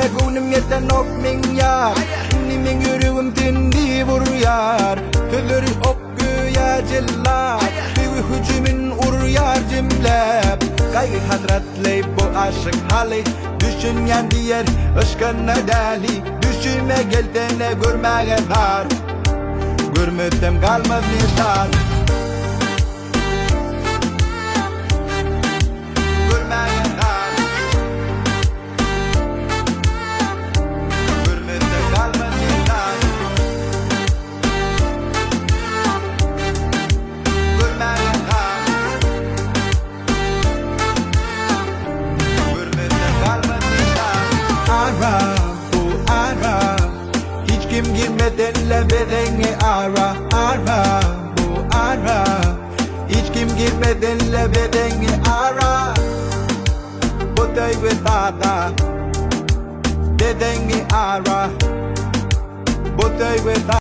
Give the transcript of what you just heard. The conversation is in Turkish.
Gönüm yeten ok min yar Nimin yüreğim dindi vuruyor Tülür ok güya cillar Bir hücümün uruyor cimlep Kaygı hadratli bu aşık hali Düşünyen diğer ışkına deli Düşüme geldiğine görmeye dar Görmüdüm kalmaz nişan Kim girmeden bedeni ara bu ara Hiç kim girmeden bedeni ara Bu teyve tada bedeni ara Bu teyve tada